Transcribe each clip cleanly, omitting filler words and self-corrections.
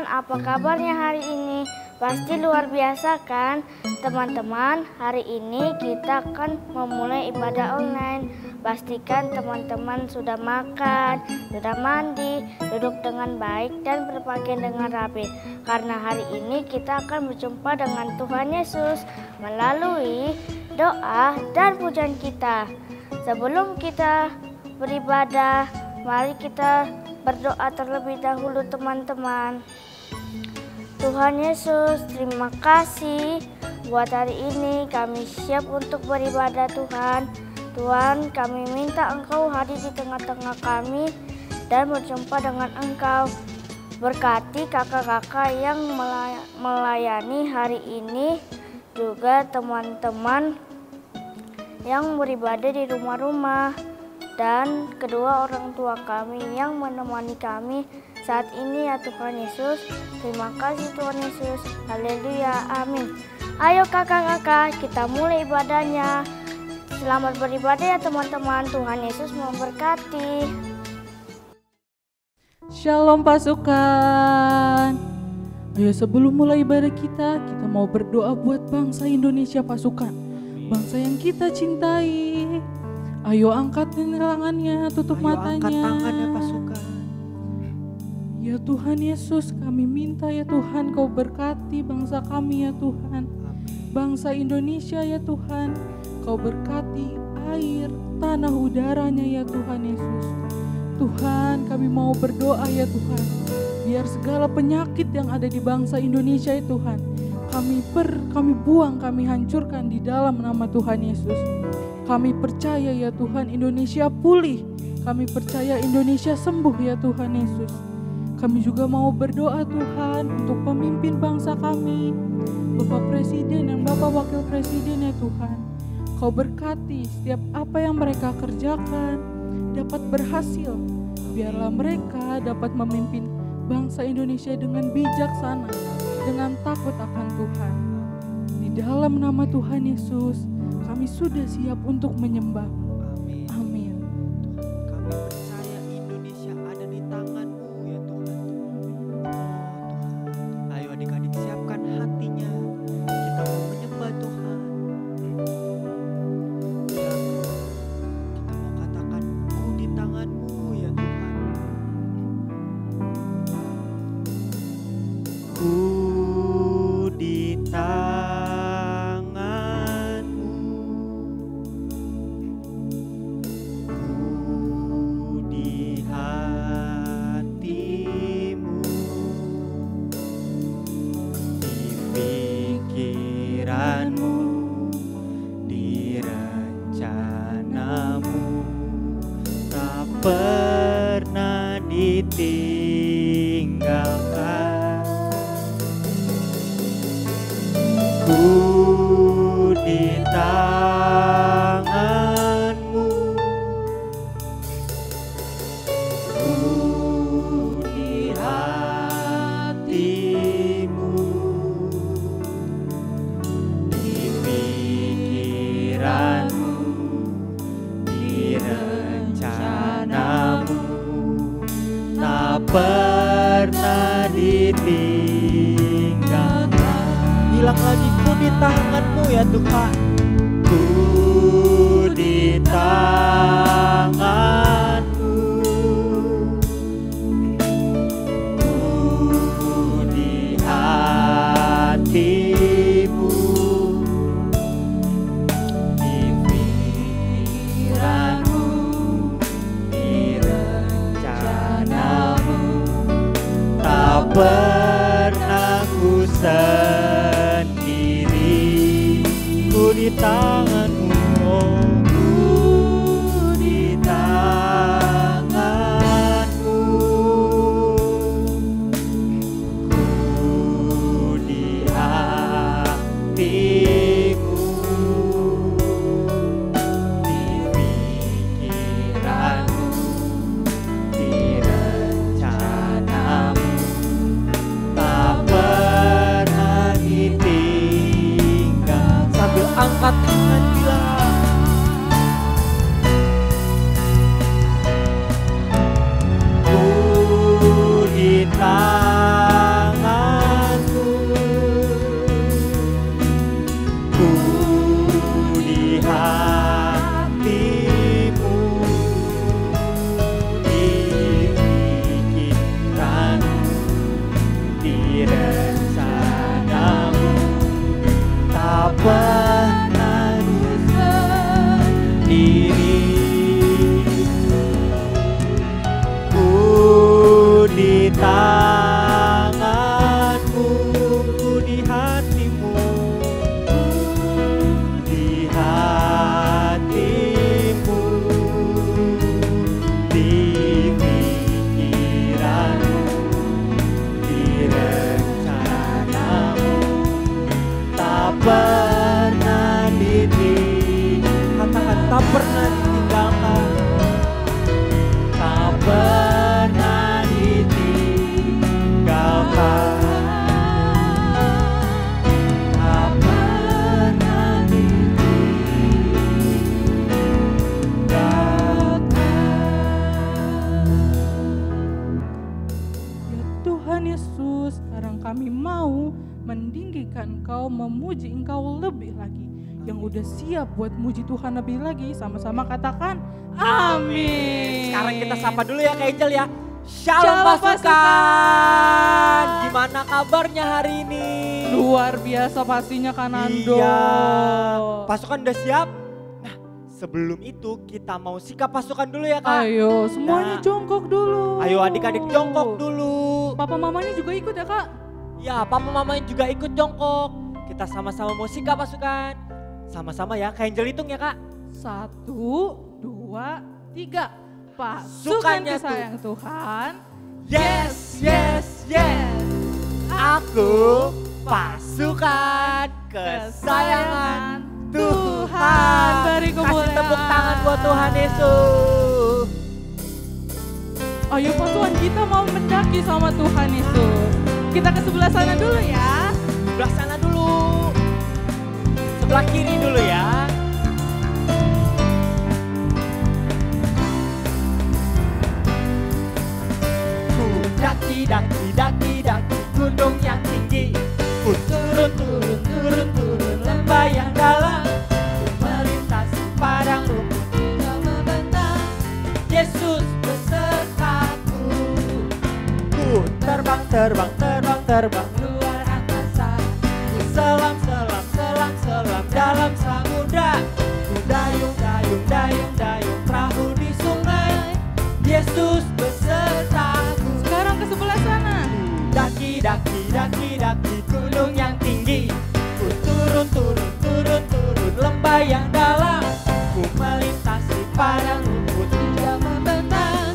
apa kabarnya hari ini? Pasti luar biasa kan? Teman-teman, hari ini kita akan memulai ibadah online. Pastikan teman-teman sudah makan, sudah mandi, duduk dengan baik dan berpakaian dengan rapi. Karena hari ini kita akan berjumpa dengan Tuhan Yesus melalui doa dan pujian kita. Sebelum kita beribadah, mari kita berdoa terlebih dahulu teman-teman. Tuhan Yesus, terima kasih buat hari ini kami siap untuk beribadah Tuhan. Tuhan, kami minta Engkau hadir di tengah-tengah kami dan berjumpa dengan Engkau. Berkati kakak-kakak yang melayani hari ini, juga teman-teman yang beribadah di rumah-rumah, dan kedua orang tua kami yang menemani kami saat ini ya Tuhan Yesus. Terima kasih Tuhan Yesus. Haleluya, amin. Ayo kakak-kakak, kita mulai ibadahnya. Selamat beribadah ya teman-teman. Tuhan Yesus memberkati. Shalom pasukan. Ayo sebelum mulai ibadah kita mau berdoa buat bangsa Indonesia pasukan. Bangsa yang kita cintai. Ayo angkat tangannya, tutup matanya. Angkat tangannya pasukan. Ya Tuhan Yesus, kami minta ya Tuhan Kau berkati bangsa kami ya Tuhan. Bangsa Indonesia ya Tuhan, Kau berkati air, tanah, udaranya ya Tuhan Yesus. Tuhan, kami mau berdoa ya Tuhan, biar segala penyakit yang ada di bangsa Indonesia ya Tuhan, kami buang, kami hancurkan di dalam nama Tuhan Yesus. Kami percaya ya Tuhan Indonesia pulih, kami percaya Indonesia sembuh ya Tuhan Yesus. Kami juga mau berdoa Tuhan untuk pemimpin bangsa kami, Bapak Presiden dan Bapak Wakil Presiden ya Tuhan. Kau berkati setiap apa yang mereka kerjakan dapat berhasil. Biarlah mereka dapat memimpin bangsa Indonesia dengan bijaksana, dengan takut akan Tuhan. Di dalam nama Tuhan Yesus, kami sudah siap untuk menyembah. Amin. Amin. Kami percaya Indonesia ada di tangan-Mu ya Tuhan. Tuhan, ayo adik-adik siapkan hatinya. Kita mau menyembah Tuhan. Ya, kita mau katakan ku di tangan-Mu ya Tuhan. Ku di tangan-Mu, ku di hati-Mu, di pikiran-Mu, di rencana-Mu, tak pernah ditinggalkan. Ku di tangan-Mu, ku di hati-Mu, di pikiran-Mu, di rencana-Mu, tak pernah ditinggalkan. Bilang lagi, ku di tangan-Mu ya Tuhan. Ku di tangan-Mu, ku di hati-Mu, di pikiran-Mu, di rencana-Mu, tak pernah ku sendiri. Ku di tangan-Mu, oh, ku di tangan-Mu, ku di hati-Mu, di pikiran-Mu, di rencana-Mu, tak pernah ditinggal. Sambil angkat tangan pernah ditinggalkan. Kau pernah ditinggalkan. Kau pernah ditinggalkan. Ya Tuhan Yesus, sekarang kami mau meninggikan Engkau, memuji Engkau lebih lagi. Yang udah siap buat muji Tuhan lebih lagi, sama-sama katakan amin. Sekarang kita sapa dulu ya Kak Angel ya. Shalom Shalom pasukan. pasukan. Gimana kabarnya hari ini? Luar biasa pastinya Kanando. Iya. Pasukan udah siap? Nah, sebelum itu kita mau sikap pasukan dulu ya Kak. Ayo semuanya Nah. jongkok dulu. Ayo adik-adik jongkok dulu. Papa mamanya juga ikut ya Kak? Ya, papa mamanya juga ikut jongkok. Kita sama-sama mau sikap pasukan. Sama-sama ya, Kak Angel hitung ya Kak. 1, 2, 3. Pasukan Sukanya kesayang Tuhan. Yes, yes, yes. Aku pasukan kesayangan Tuhan. Beri Kasih kemuliaan. tepuk tangan buat Tuhan Yesus. Ayo pasukan kita mau mendaki sama Tuhan Yesus. Kita ke sebelah sana dulu ya. Sebelah sana dulu. Sebelah kiri dulu ya. Ku daki, daki, daki, daki gunung yang tinggi. Ku turun, turun, turun, turun lembah yang dalam. Ku melintasi padang rumput hingga membentang. Yesus besertaku. Ku terbang, terbang, terbang, terbang luar angkasa. Ku selam, selam, selam, selam dalam samudra. Ku dayung, dayung, dayung, dayung perahu di sungai. Yesus besertaku. Sekarang ke sebelah sana. Daki, daki, daki, daki gunung yang tinggi. Ku turun, turun, turun, turun lembah yang dalam. Ku melintasi padang rumput hingga membentang.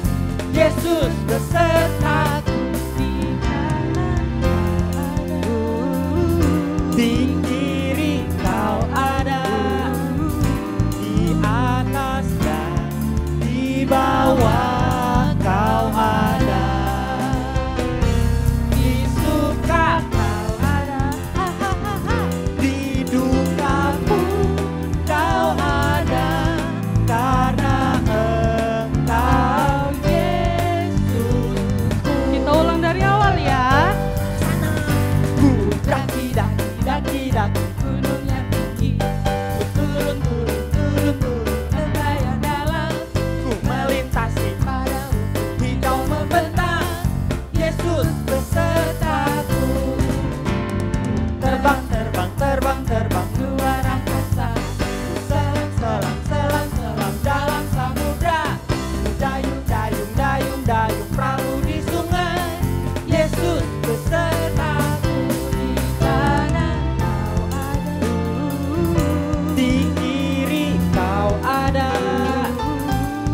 Yesus besertaku. Di kanan kau ada, di kiri kau ada, di atas dan di bawah kau ada. Di suka kau ada, di duka pun kau ada, karena Engkau Yesus. Kita ulang dari awal ya. Ku daki, daki, daki, daki gunung yang tinggi. Ku turun, turun, turun, turun lembah yang dalam. Ku melintasi padang rumput hijau membentang. Yesus besertaku. Terbang, terbang, terbang, terbang luar angkasa. Ku selam, selam, selam, selam dalam samudra. Ku dayung, dayung, dayung, dayung perahu di sungai. Yesus besertaku. Di kanan kau ada, di kiri kau ada,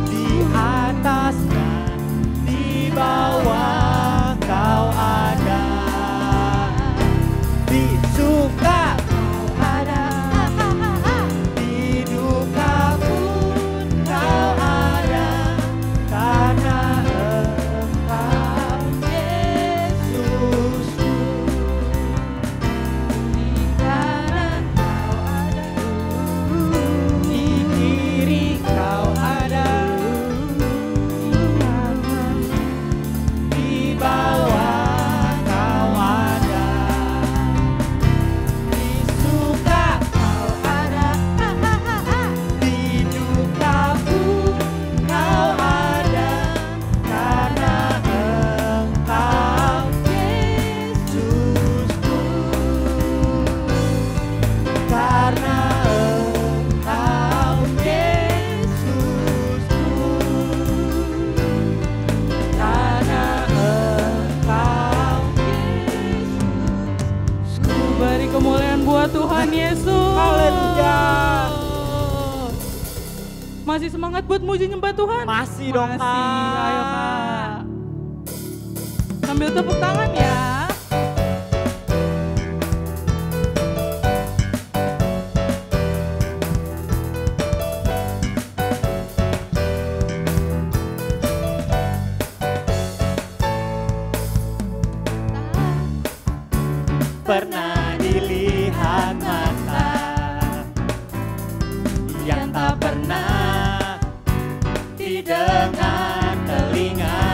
di atas dan di bawah kau ada. Di suka kau ada, di duka pun kau ada, karena Engkau Yesusku. Di kanan kau ada, di kiri kau ada, di atas, di bawah kau ada. Di suka kau ada, di duka pun kau ada, karena Engkau Yesusku. Karena Engkau Yesusku. Karena Engkau Yesusku. Beri kemuliaan buat Tuhan Yesus. Haleluya. Masih semangat buat muji nyembah Tuhan? Masih dong, Kak. Masih, ayo Kak. Sambil tepuk tangan ya. yang tak pernah didengar telinga,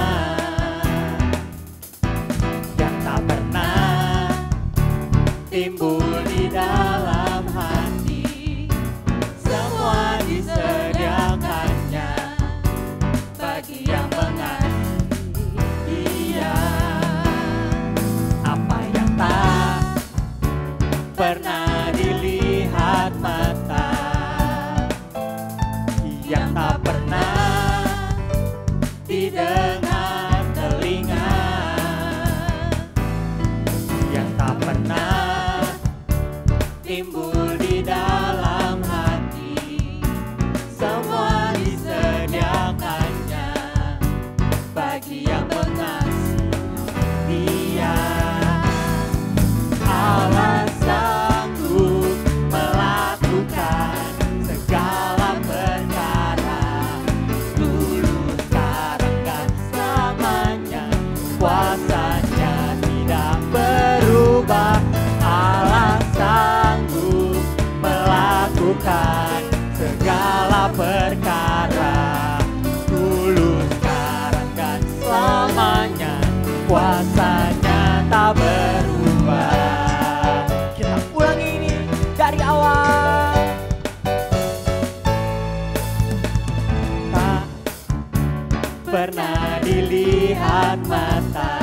yang tak pernah timbul di dalam hati, semua disediakannya bagi yang mengasihi Dia. Apa yang tak pernah dilihat mata, yang tak pernah didengar telinga, yang tak pernah timbul di dalam hati, semua disediakannya bagi yang mengasihi Dia. Allah sanggup melakukan segala perkara, dulu, sekarang, dan selamanya. Kuasanya tidak berubah. Allah sanggup melakukan segala perkara, dulu, sekarang, dan selamanya. Kuasanya tak berubah. Kita ulangi ini dari awal. Tak pernah dilihat mata,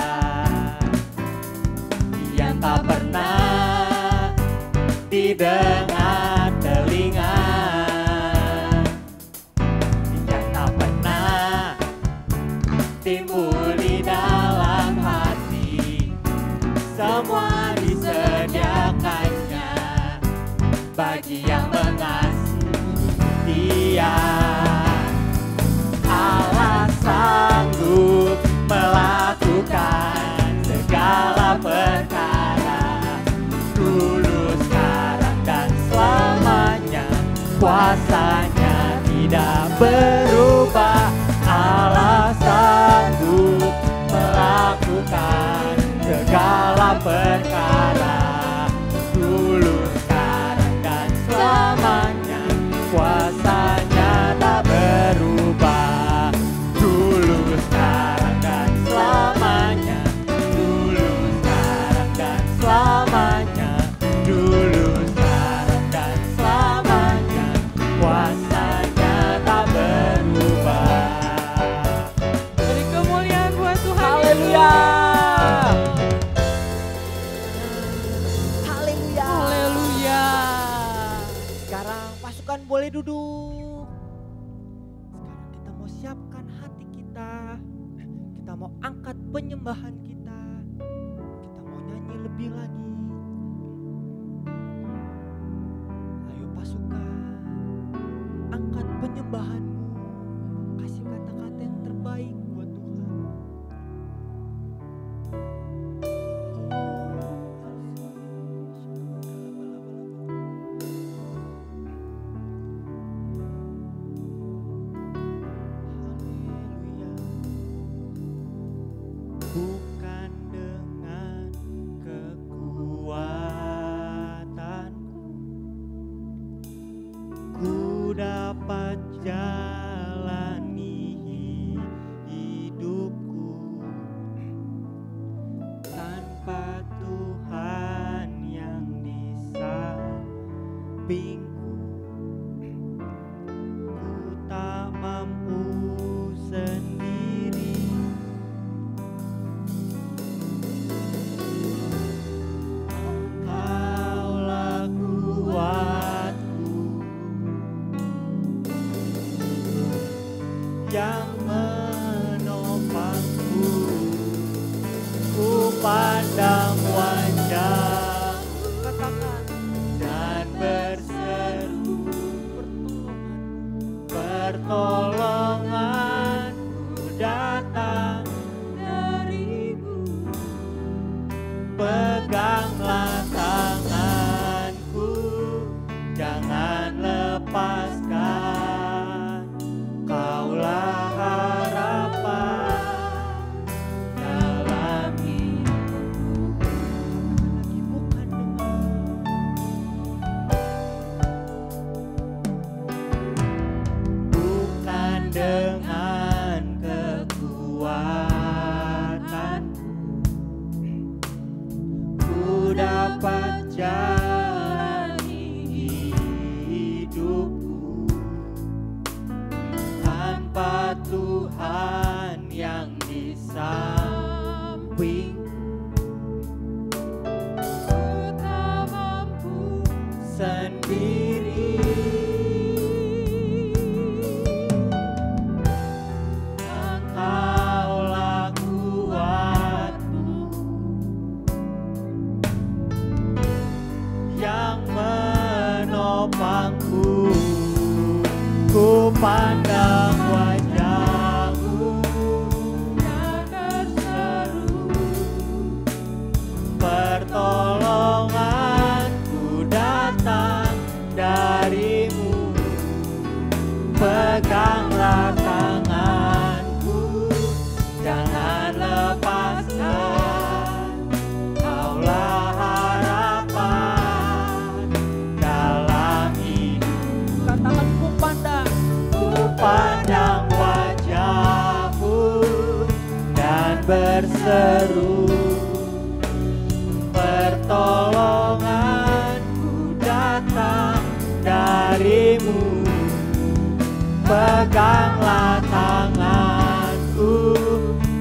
yang tak pernah didengar telinga, yang tak pernah timbul di dalam hati, semua disediakannya bagi yang mengasihi Dia. Allah sanggup melakukan segala perkara, dulu, sekarang, dan selamanya. Kuasanya tidak berubah. Allah sanggup melakukan segala perkara, dulu, sekarang, dan selamanya. Kuasanya tak berubah, dulu, sekarang, dan selamanya. Dulu, sekarang, dan selamanya. Dulu, sekarang, dan selamanya. Kuasanya tak berubah. Beri kemuliaan buat Tuhan. Haleluya. Haleluya. Haleluya. Sekarang pasukan boleh duduk. Sekarang kita mau siapkan hati kita. Kita mau angkat penyembahan kita. Kita mau nyanyi lebih lagi. Ayo pasukan, angkat penyembahanmu. Kasih kata-kata yang terbaik buat Tuhan. Haleluya. Bukan dengan kekuatanku ku dapat jalani hidupku, tanpa Tuhan yang di sampingku ku tak mampu sendiri. Engkaulah kuatku yang menopangku. Ku pandang wajah-Mu dan berseru, pertolonganku datang dari-Mu. Peganglah tanganku, jangan lepaskan. Kaulah harapan dalam hidupku. Bukan dengan Tuhan yang di samping tak mampu sendiri. Engkaulah kuatku yang menopangku. Ku pandang wajah-Mu dan berseru, pertolonganku datang dari-Mu. Peganglah tanganku, jangan lepaskan. Kaulah harapan dalam hidup. Katakan ku pandang wajah-Mu dan berseru, pertolonganku datang dari-Mu. Peganglah tanganku,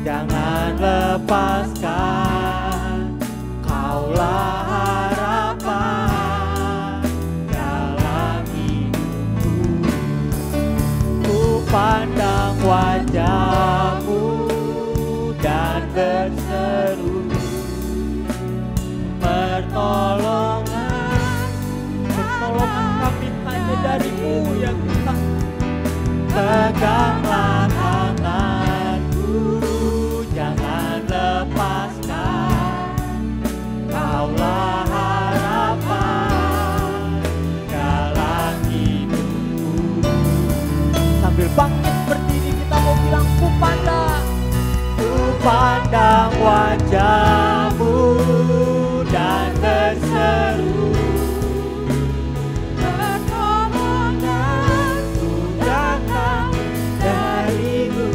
jangan lepaskan. Kaulah harapan dalam hidupku. Ku pandang wajah-Mu dan berseru, pertolongan kami hanya dari-Mu ya Tuhan. Peganglah tanganku, jangan lepaskan. Kaulah harapan dalam hidupku. Sambil bangkit berdiri kita mau bilang ku pandang wajah-Mu dan berseru, pertolonganku datang dari-Mu.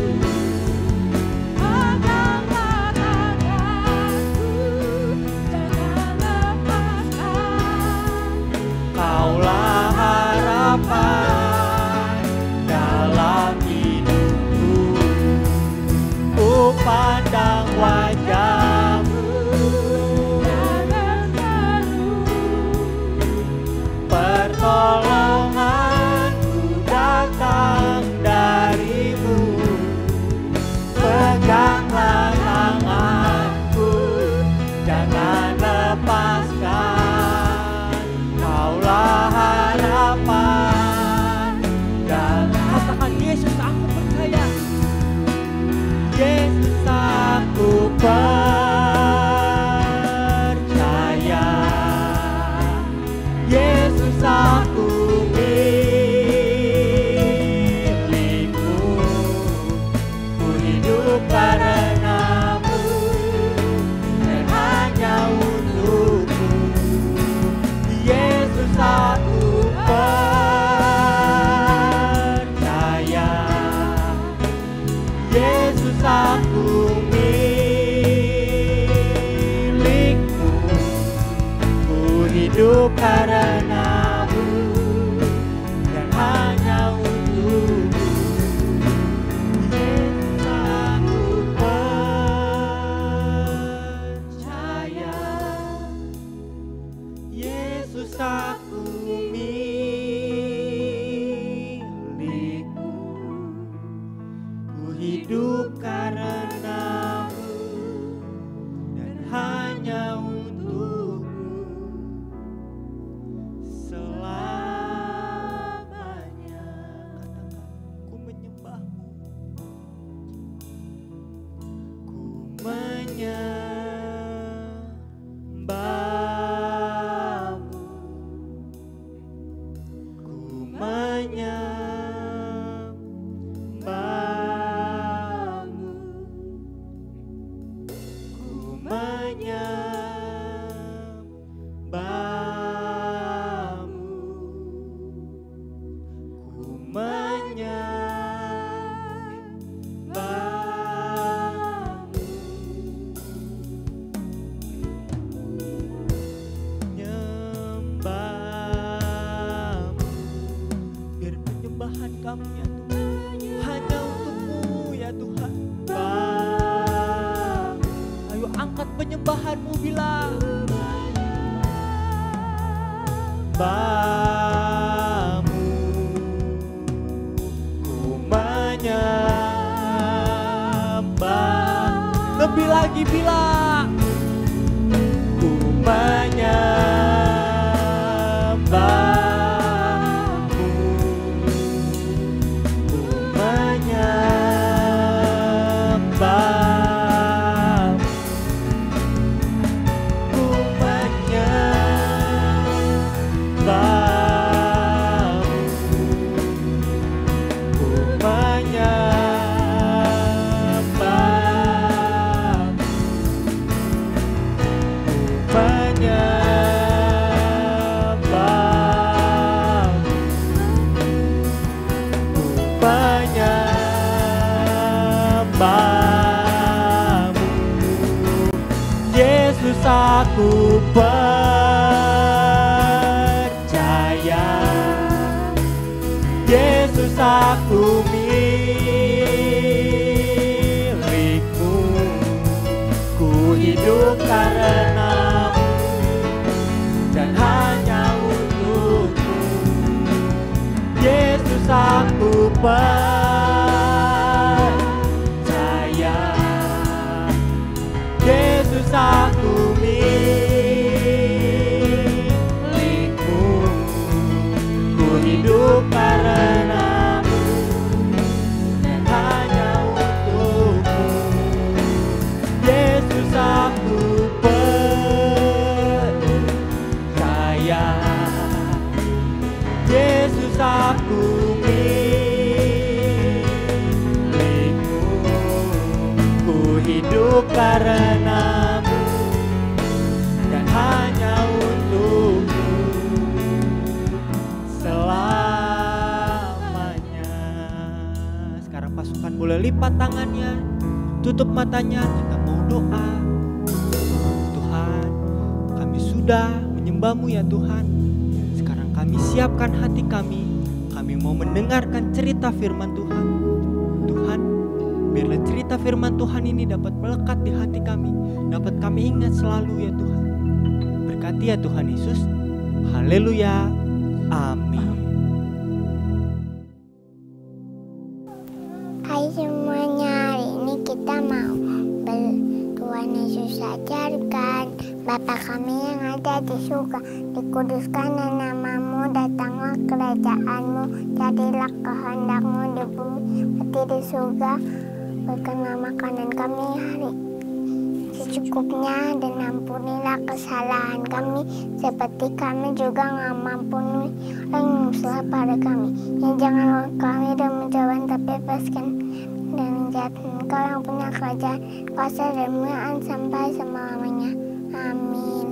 Peganglah tanganku, jangan lepaskan. Kaulah harapan dalam hidupku. Ku pandang wajah-Mu dan berseru, pertolonganku datang dari-Mu. Peganglah tanganku, jangan lepaskan. Kaulah harapan dan katakan Yesus aku percaya. Yesus aku percaya. Yesus aku milik-Mu. Ku hidup karena-Mu dan hanya untuk-Mu. Yesus aku percaya. Yesus aku milik-Mu. Ku hidup karena-Mu dan hanya untuk-Mu. Yesus aku percaya. Yesus aku milik-Mu. Ku hidup karena-Mu dan hanya untuk-Mu selamanya. Katakan ku menyembah-Mu. Ku menyembah-Mu. Ku menyembah-Mu. Ku menyembah-Mu. Ku menyembah-Mu. Nyembah-Mu. Biar penyembahan kami ya Tuhan hanya untuk-Mu ya Tuhan. angkat penyembahanmu bilang Bamu ku menyembah. Lebih lagi bilang ku menyembah. Yesus aku percaya, Yesus aku milikmu, ku hidup karenamu dan hanya untukmu. Yesus aku percaya, Yesus aku milikmu, ku hidup karenamu dan hanya untukmu. Yesus aku percaya, Yesus aku milikmu, ku hidup karenamu dan hanya untukmu selamanya. Sekarang pasukan boleh lipat tangannya, tutup matanya, kita mau doa. Tuhan, kami sudah menyembah-Mu ya Tuhan. Sekarang kami siapkan hati kami mau mendengarkan cerita firman Tuhan. Tuhan, biarlah cerita firman Tuhan ini dapat melekat di hati kami, dapat kami ingat selalu ya Tuhan. Berkati ya Tuhan Yesus. Haleluya. Amin. Hai semuanya, hari ini kita mau Tuhan Yesus ajarkan, Bapa kami yang ada di surga, dikuduskanlah nama-Mu, datanglah kerajaan-Mu, jadilah kehendak-Mu di bumi seperti di surga. Berikanlah makanan kami hari secukupnya, dan ampunilah kesalahan kami seperti kami juga mengampuni orang yang bersalah pada kami. Dan janganlah kami dan menjauhan, tapi lepaskan dan jahat. Engkau yang punya kerajaan, kuasa dan kemuliaan sampai selama-lamanya. Amin.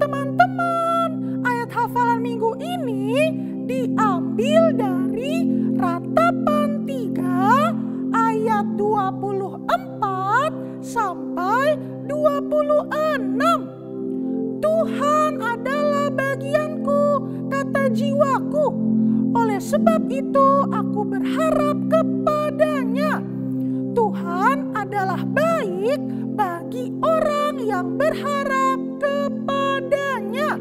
Teman-teman, ayat hafalan minggu ini diambil dari Ratapan 3 ayat 24 sampai 26. Tuhan adalah bagianku, kata jiwaku. Oleh sebab itu aku berharap kepadanya. Tuhan adalah baik bagi orang yang berharap kepadanya.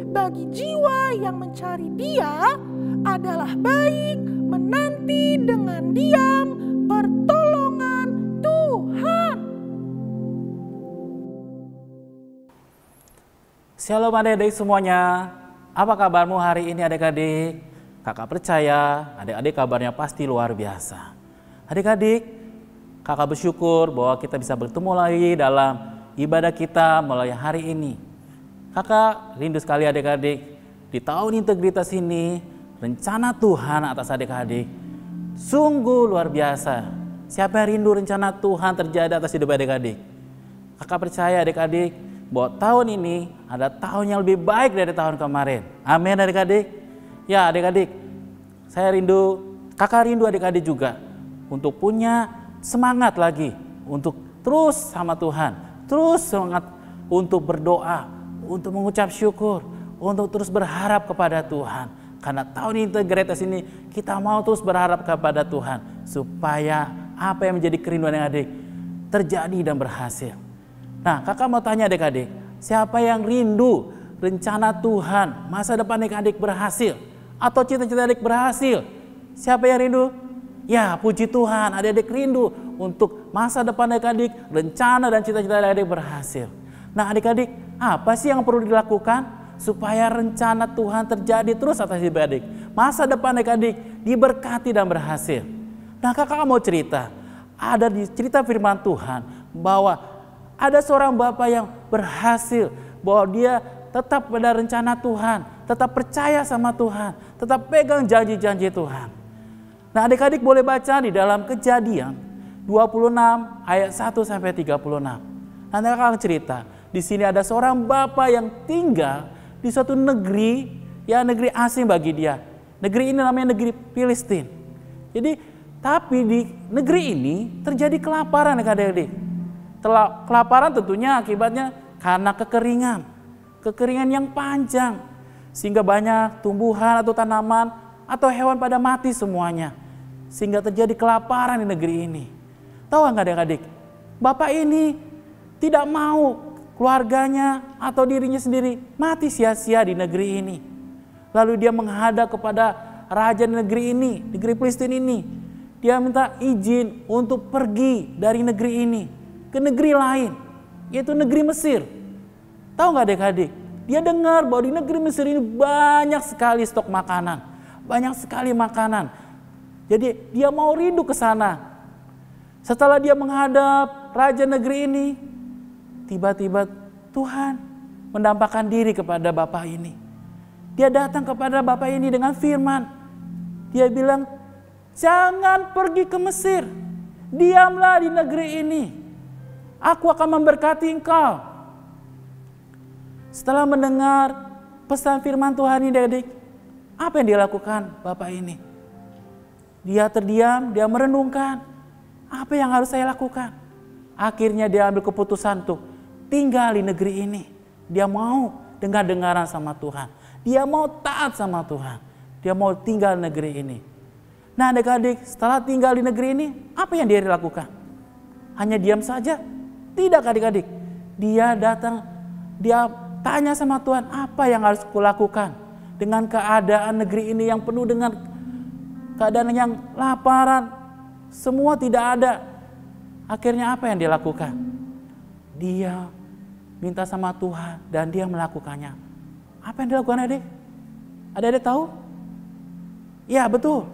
Bagi jiwa yang mencari Dia adalah baik menanti dengan diam pertolongan Tuhan. Shalom adik-adik semuanya. Apa kabarmu hari ini adik-adik? Kakak percaya adik-adik kabarnya pasti luar biasa. Adik-adik, kakak bersyukur bahwa kita bisa bertemu lagi dalam ibadah kita mulai hari ini. Kakak rindu sekali adik-adik, di tahun integritas ini rencana Tuhan atas adik-adik sungguh luar biasa. Siapa yang rindu rencana Tuhan terjadi atas hidup adik-adik? Kakak percaya adik-adik bahwa tahun ini ada tahun yang lebih baik dari tahun kemarin. Amin adik-adik. Ya adik-adik, saya rindu, kakak rindu adik-adik juga untuk punya semangat lagi untuk terus sama Tuhan, terus semangat untuk berdoa, untuk mengucap syukur, untuk terus berharap kepada Tuhan. Karena tahun integritas ini kita mau terus berharap kepada Tuhan supaya apa yang menjadi kerinduan adik-adik, terjadi dan berhasil. Nah, kakak mau tanya adik-adik, siapa yang rindu rencana Tuhan masa depan adik-adik berhasil? Atau cita-cita adik berhasil? Siapa yang rindu? Ya, puji Tuhan, adik-adik rindu untuk masa depan adik-adik, rencana dan cita-cita adik-adik berhasil. Nah, adik-adik, apa sih yang perlu dilakukan supaya rencana Tuhan terjadi terus atas hidup adik? Masa depan adik-adik diberkati dan berhasil. Nah, kakak mau cerita, ada di cerita firman Tuhan bahwa ada seorang bapak yang berhasil, bahwa dia tetap pada rencana Tuhan, tetap percaya sama Tuhan, tetap pegang janji-janji Tuhan. Nah, adik-adik boleh baca di dalam Kejadian 26 ayat 1 sampai 36. Nanti kakak cerita, di sini ada seorang bapak yang tinggal di suatu negeri, ya negeri asing bagi dia. Negeri ini namanya negeri Filistin. Jadi, tapi di negeri ini terjadi kelaparan adik-adik. Kelaparan tentunya akibatnya karena kekeringan yang panjang, sehingga banyak tumbuhan atau tanaman atau hewan pada mati semuanya, sehingga terjadi kelaparan di negeri ini. Tahu nggak adik-adik, bapak ini tidak mau keluarganya atau dirinya sendiri mati sia-sia di negeri ini. Lalu dia menghadap kepada raja negeri ini, negeri Filistin ini. Dia minta izin untuk pergi dari negeri ini ke negeri lain, yaitu negeri Mesir. Tahu nggak adik-adik? Dia dengar bahwa di negeri Mesir ini banyak sekali stok makanan, banyak sekali makanan. Jadi dia mau rindu ke sana. Setelah dia menghadap raja negeri ini, tiba-tiba Tuhan menampakkan diri kepada bapak ini. Dia datang kepada bapak ini dengan firman. Dia bilang, jangan pergi ke Mesir, diamlah di negeri ini. Aku akan memberkati engkau. Setelah mendengar pesan firman Tuhan ini adik, apa yang dilakukan bapak ini? Dia terdiam, dia merenungkan, apa yang harus saya lakukan? Akhirnya dia ambil keputusan untuk tinggal di negeri ini. Dia mau dengar-dengaran sama Tuhan. Dia mau taat sama Tuhan. Dia mau tinggal di negeri ini. Nah adik-adik, setelah tinggal di negeri ini, apa yang dia lakukan? Hanya diam saja? Tidak adik-adik. Dia datang, dia tanya sama Tuhan, apa yang harus kulakukan dengan keadaan negeri ini yang penuh dengan keadaan yang laparan, semua tidak ada. Akhirnya apa yang dia lakukan? Dia minta sama Tuhan dan dia melakukannya. Apa yang dilakukan adik? Adik-adik tahu? Ya betul.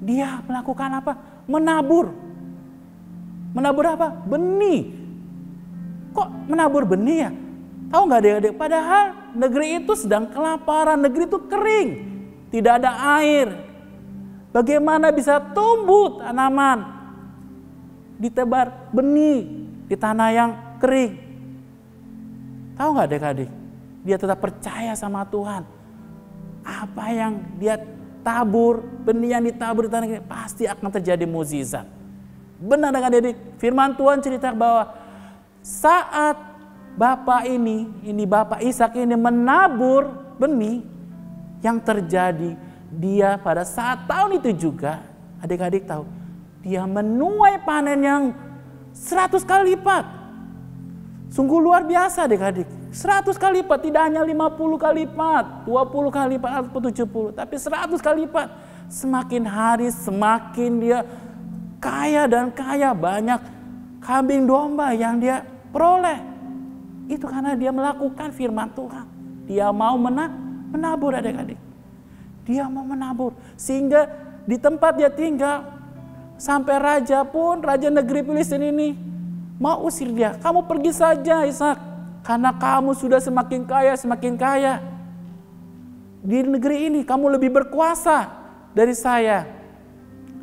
Dia melakukan apa? Menabur. Menabur apa? Benih. Kok menabur benih ya? Tahu nggak adik-adik? Padahal negeri itu sedang kelaparan, negeri itu kering, tidak ada air. Bagaimana bisa tumbuh tanaman? Ditebar benih di tanah yang kering. Tahu nggak adik-adik? Dia tetap percaya sama Tuhan. Apa yang dia tabur, benih yang ditabur di tanah ini pasti akan terjadi mukjizat. Benar adik-adik, firman Tuhan cerita bahwa saat bapak ini bapak Ishak ini menabur benih, yang terjadi dia pada saat tahun itu juga, adik-adik tahu, dia menuai panen yang 100 kali lipat. Sungguh luar biasa adik-adik. 100 kali lipat, tidak hanya 50 kali lipat, 20 kali lipat atau 70, tapi 100 kali lipat. Semakin hari semakin dia kaya dan kaya, banyak kambing domba yang dia peroleh. Itu karena dia melakukan firman Tuhan. Dia mau menabur adik-adik. Dia mau menabur. Sehingga di tempat dia tinggal, sampai raja pun, raja negeri Filistin ini mau usir dia. Kamu pergi saja Ishak, karena kamu sudah semakin kaya. Di negeri ini kamu lebih berkuasa dari saya.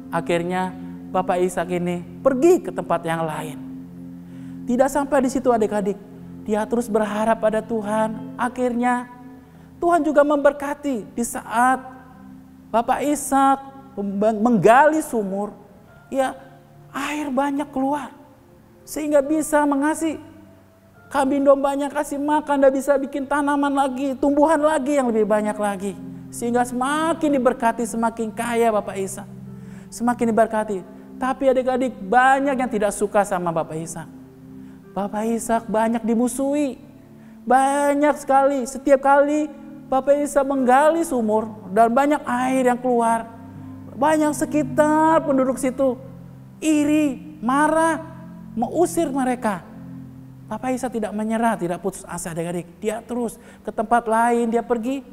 Akhirnya bapak Ishak ini pergi ke tempat yang lain. Tidak sampai di situ adik-adik. Dia terus berharap pada Tuhan. Akhirnya Tuhan juga memberkati di saat bapak Ishak menggali sumur. Ya, air banyak keluar. Sehingga bisa mengasih kambing dombanya, kasih makan, dan bisa bikin tanaman lagi, tumbuhan lagi yang lebih banyak lagi. Sehingga semakin diberkati, semakin kaya bapak Ishak. Semakin diberkati. Tapi adik-adik banyak yang tidak suka sama Bapak Ishak. Bapak Ishak banyak dimusuhi. Banyak sekali, setiap kali Bapak Ishak menggali sumur dan banyak air yang keluar. Banyak sekitar penduduk situ iri, marah, mengusir mereka. Bapak Ishak tidak menyerah, tidak putus asa adik-adik. Dia terus ke tempat lain, dia pergi.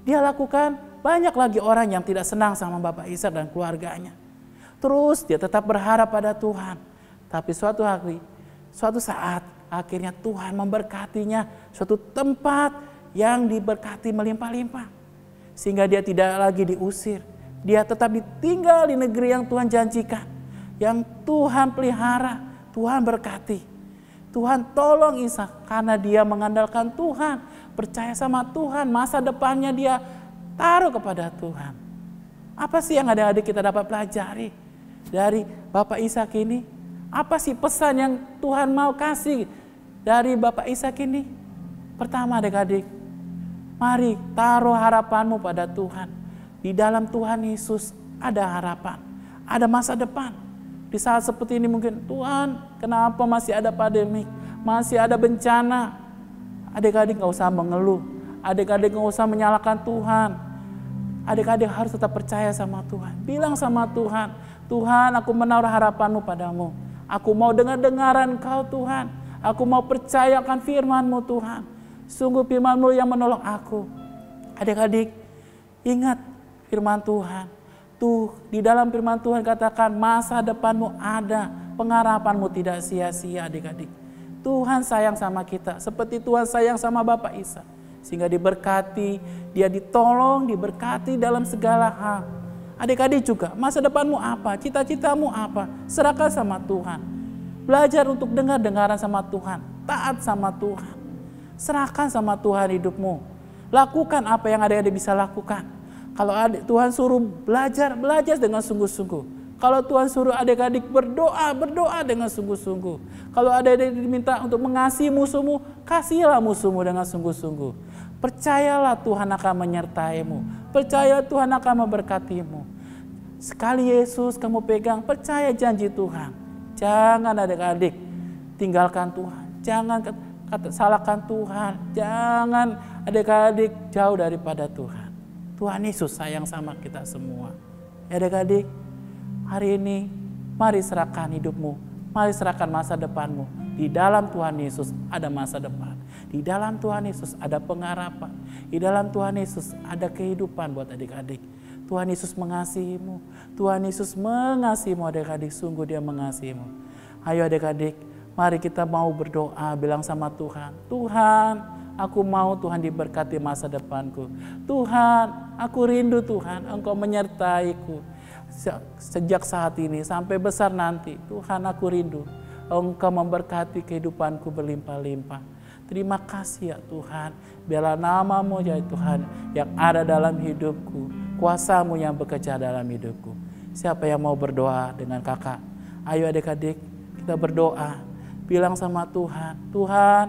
Dia lakukan, banyak lagi orang yang tidak senang sama Bapak Ishak dan keluarganya. Terus dia tetap berharap pada Tuhan. Tapi suatu saat akhirnya Tuhan memberkatinya suatu tempat yang diberkati melimpah-limpah. Sehingga dia tidak lagi diusir. Dia tetap ditinggal di negeri yang Tuhan janjikan. Yang Tuhan pelihara, Tuhan berkati. Tuhan tolong Ishak karena dia mengandalkan Tuhan. Percaya sama Tuhan, masa depannya dia taruh kepada Tuhan. Apa sih yang adik-adik kita dapat pelajari dari Bapak Ishak ini? Apa sih pesan yang Tuhan mau kasih dari Bapak Ishak ini? Pertama adik-adik, mari taruh harapanmu pada Tuhan. Di dalam Tuhan Yesus ada harapan, ada masa depan. Di saat seperti ini mungkin, Tuhan kenapa masih ada pandemi, masih ada bencana. Adik-adik gak usah mengeluh, adik-adik gak usah menyalahkan Tuhan. Adik-adik harus tetap percaya sama Tuhan. Bilang sama Tuhan, Tuhan aku menaruh harapanmu padamu. Aku mau dengar-dengaran Kau Tuhan. Aku mau percayakan firman-Mu Tuhan. Sungguh firman-Mu yang menolong aku. Adik-adik ingat firman Tuhan. Tuh di dalam firman Tuhan katakan masa depanmu ada. Pengharapanmu tidak sia-sia adik-adik. Tuhan sayang sama kita. Seperti Tuhan sayang sama Bapak Ishak. Sehingga diberkati, dia ditolong, diberkati dalam segala hal. Adik-adik juga, masa depanmu apa? Cita-citamu apa? Serahkan sama Tuhan. Belajar untuk dengar-dengaran sama Tuhan. Taat sama Tuhan. Serahkan sama Tuhan hidupmu. Lakukan apa yang adik-adik bisa lakukan. Kalau Tuhan suruh belajar, belajar dengan sungguh-sungguh. Kalau Tuhan suruh adik-adik berdoa, berdoa dengan sungguh-sungguh. Kalau adik-adik diminta untuk mengasihi musuhmu, kasihilah musuhmu dengan sungguh-sungguh. Percayalah Tuhan akan menyertaimu. Percaya Tuhan akan memberkatimu. Sekali Yesus kamu pegang, percaya janji Tuhan. Jangan adik-adik tinggalkan Tuhan. Jangan salahkan Tuhan. Jangan adik-adik jauh daripada Tuhan. Tuhan Yesus sayang sama kita semua. Ya adik-adik, hari ini mari serahkan hidupmu. Mari serahkan masa depanmu. Di dalam Tuhan Yesus ada masa depan. Di dalam Tuhan Yesus ada pengharapan. Di dalam Tuhan Yesus ada kehidupan buat adik-adik. Tuhan Yesus mengasihimu. Tuhan Yesus mengasihimu adik-adik. Sungguh dia mengasihimu. Ayo adik-adik, mari kita mau berdoa bilang sama Tuhan. Tuhan, aku mau Tuhan diberkati masa depanku. Tuhan, aku rindu Tuhan, Engkau menyertaiku. Sejak saat ini sampai besar nanti, Tuhan aku rindu. Engkau memberkati kehidupanku berlimpah-limpah. Terima kasih ya Tuhan, biarlah nama-Mu ya Tuhan yang ada dalam hidupku, kuasa-Mu yang bekerja dalam hidupku. Siapa yang mau berdoa dengan kakak? Ayo adik-adik kita berdoa, bilang sama Tuhan, Tuhan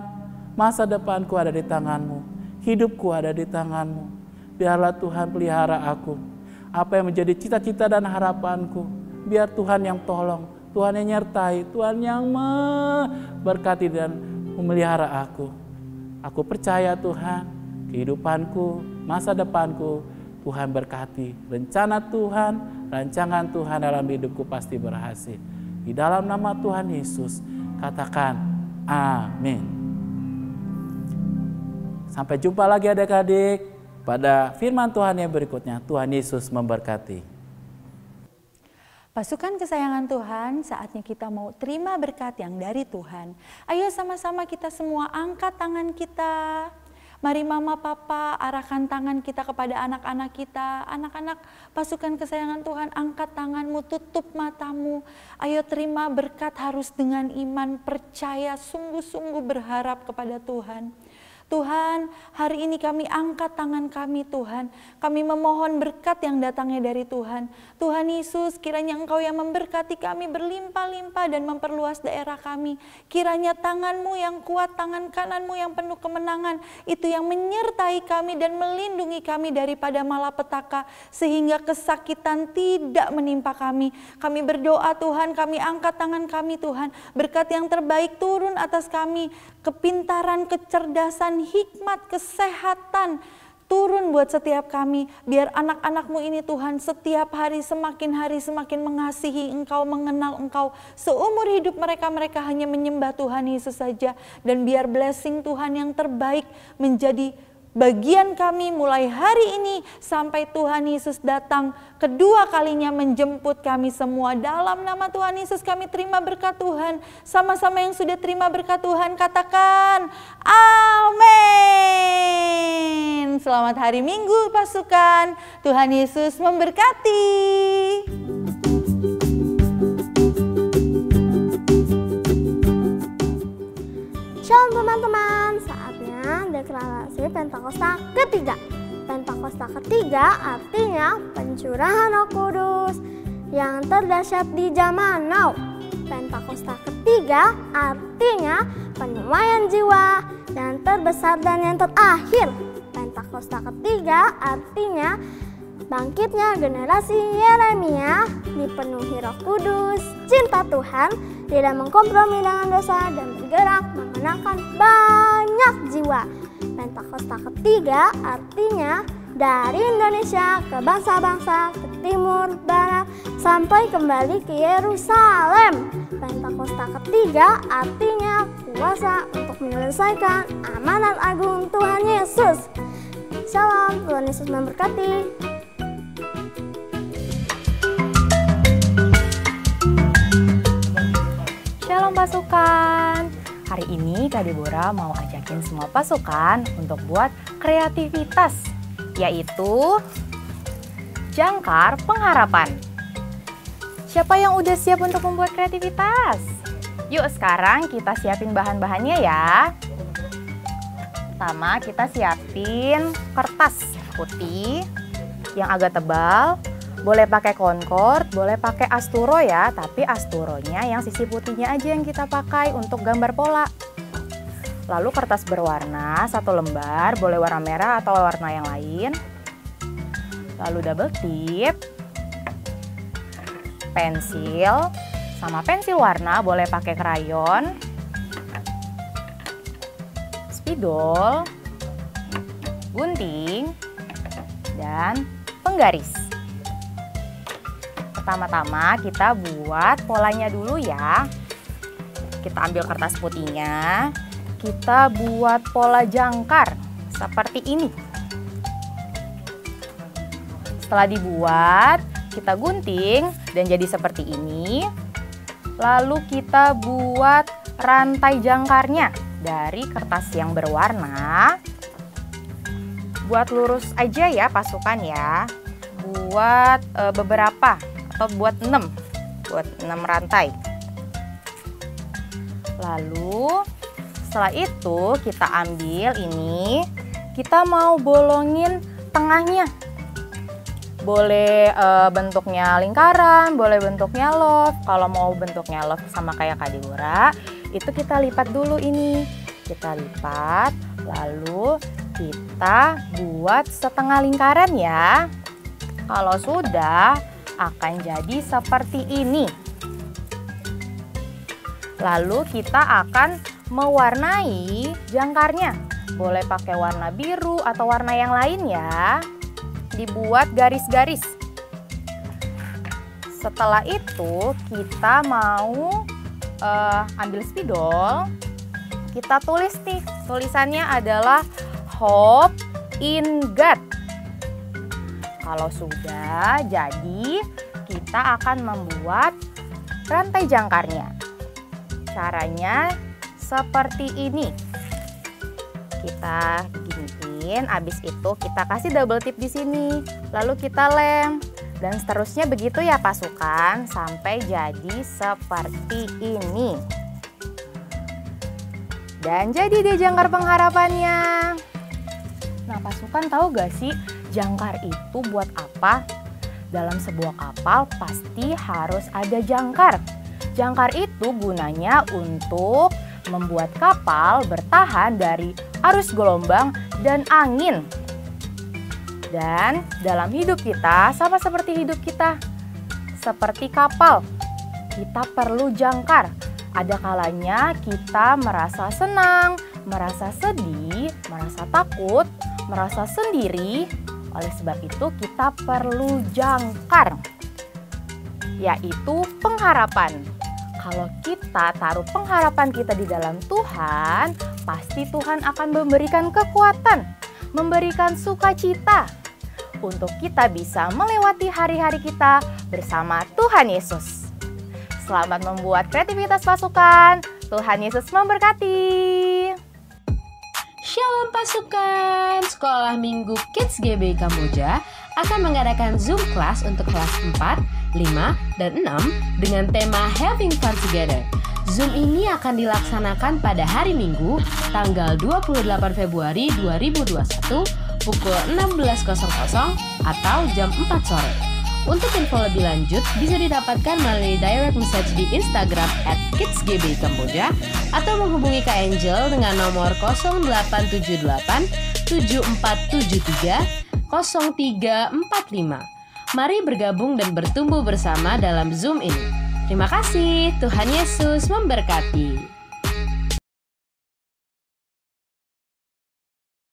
masa depanku ada di tangan-Mu, hidupku ada di tangan-Mu. Biarlah Tuhan pelihara aku, apa yang menjadi cita-cita dan harapanku, biar Tuhan yang tolong, Tuhan yang nyertai, Tuhan yang memberkati dan memelihara aku. Aku percaya Tuhan, kehidupanku, masa depanku, Tuhan berkati. Rencana Tuhan, rancangan Tuhan dalam hidupku pasti berhasil. Di dalam nama Tuhan Yesus, katakan amin. Sampai jumpa lagi adik-adik pada firman Tuhan yang berikutnya. Tuhan Yesus memberkati. Pasukan kesayangan Tuhan, saatnya kita mau terima berkat yang dari Tuhan. Ayo sama-sama kita semua angkat tangan kita. Mari mama papa arahkan tangan kita kepada anak-anak kita. Anak-anak pasukan kesayangan Tuhan, angkat tanganmu, tutup matamu. Ayo terima berkat harus dengan iman, percaya, sungguh-sungguh berharap kepada Tuhan. Tuhan, hari ini kami angkat tangan kami Tuhan. Kami memohon berkat yang datangnya dari Tuhan. Tuhan Yesus, kiranya Engkau yang memberkati kami berlimpah-limpah dan memperluas daerah kami. Kiranya tangan-Mu yang kuat, tangan kanan-Mu yang penuh kemenangan, itu yang menyertai kami dan melindungi kami daripada malapetaka, sehingga kesakitan tidak menimpa kami. Kami berdoa Tuhan, kami angkat tangan kami Tuhan. Berkat yang terbaik turun atas kami. Kepintaran, kecerdasan, hikmat, kesehatan turun buat setiap kami. Biar anak-anak-Mu ini Tuhan setiap hari semakin mengasihi Engkau, mengenal Engkau. Seumur hidup mereka hanya menyembah Tuhan Yesus saja. Dan biar blessing Tuhan yang terbaik menjadi bagian kami mulai hari ini sampai Tuhan Yesus datang kedua kalinya menjemput kami semua. Dalam nama Tuhan Yesus kami terima berkat Tuhan. Sama-sama yang sudah terima berkat Tuhan katakan amin. Selamat hari Minggu pasukan. Tuhan Yesus memberkati. Shalom teman-teman, saatnya deklarasi Pentakosta ketiga. Pentakosta ketiga artinya pencurahan Roh Kudus yang terdahsyat di zaman now. Pentakosta ketiga artinya penyuaian jiwa yang terbesar dan yang terakhir. Pentakosta ketiga artinya bangkitnya generasi Yeremia dipenuhi Roh Kudus, cinta Tuhan, tidak mengkompromi dengan dosa dan bergerak memenangkan banyak jiwa. Pentakosta ketiga artinya dari Indonesia ke bangsa-bangsa, ke timur, barat, sampai kembali ke Yerusalem. Pentakosta ketiga artinya kuasa untuk menyelesaikan amanat agung Tuhan Yesus. Shalom, Tuhan Yesus memberkati. Shalom pasukan. Hari ini Kak Deborah mau ajakin semua pasukan untuk buat kreativitas, yaitu jangkar pengharapan. Siapa yang udah siap untuk membuat kreativitas? Yuk sekarang kita siapin bahan-bahannya ya. Pertama kita siapin kertas putih yang agak tebal. Boleh pakai Concord, boleh pakai Asturo ya, tapi Asturonya yang sisi putihnya aja yang kita pakai untuk gambar pola. Lalu kertas berwarna 1 lembar, boleh warna merah atau warna yang lain. Lalu double tip, pensil, sama pensil warna boleh pakai krayon, spidol, gunting, dan penggaris. Pertama-tama kita buat polanya dulu ya. Kita ambil kertas putihnya, kita buat pola jangkar seperti ini. Setelah dibuat, kita gunting dan jadi seperti ini. Lalu kita buat rantai jangkarnya dari kertas yang berwarna. Buat lurus aja ya pasukan ya. Buat beberapa atau buat 6 rantai. Lalu setelah itu kita ambil ini, kita mau bolongin tengahnya. Boleh bentuknya lingkaran, boleh bentuknya love. Kalau mau bentuknya love sama kayak Kak Deborah, itu kita lipat dulu ini. Kita lipat, lalu kita buat setengah lingkaran ya. Kalau sudah, akan jadi seperti ini. Lalu kita akan mewarnai jangkarnya. Boleh pakai warna biru atau warna yang lain ya. Dibuat garis-garis. Setelah itu kita mau ambil spidol. Kita tulis nih, tulisannya adalah Hope in God. Kalau sudah jadi, kita akan membuat rantai jangkarnya. Caranya seperti ini. Kita giniin, habis itu kita kasih double tip di sini. Lalu kita lem. Dan seterusnya begitu ya pasukan, sampai jadi seperti ini. Dan jadi deh jangkar pengharapannya. Nah, pasukan tahu gak sih jangkar itu buat apa? Dalam sebuah kapal pasti harus ada jangkar. Jangkar itu gunanya untuk membuat kapal bertahan dari arus gelombang dan angin. Dan dalam hidup kita, sama seperti hidup kita, seperti kapal, kita perlu jangkar. Ada kalanya kita merasa senang, merasa sedih, merasa takut, merasa sendiri. Oleh sebab itu kita perlu jangkar, yaitu pengharapan. Kalau kita taruh pengharapan kita di dalam Tuhan, pasti Tuhan akan memberikan kekuatan, memberikan sukacita untuk kita bisa melewati hari-hari kita bersama Tuhan Yesus. Selamat membuat kreativitas pasukan. Tuhan Yesus memberkati. Shalom pasukan, Sekolah Minggu Kids GB Kamboja akan mengadakan Zoom class untuk kelas 4, 5, dan 6 dengan tema Having Fun Together. Zoom ini akan dilaksanakan pada hari Minggu, tanggal 28 Februari 2021, pukul 16.00 atau jam 4 sore. Untuk info lebih lanjut bisa didapatkan melalui direct message di Instagram @kidsgbkamboja atau menghubungi Kak Angel dengan nomor 0878 7473 0345. Mari bergabung dan bertumbuh bersama dalam Zoom ini. Terima kasih, Tuhan Yesus memberkati.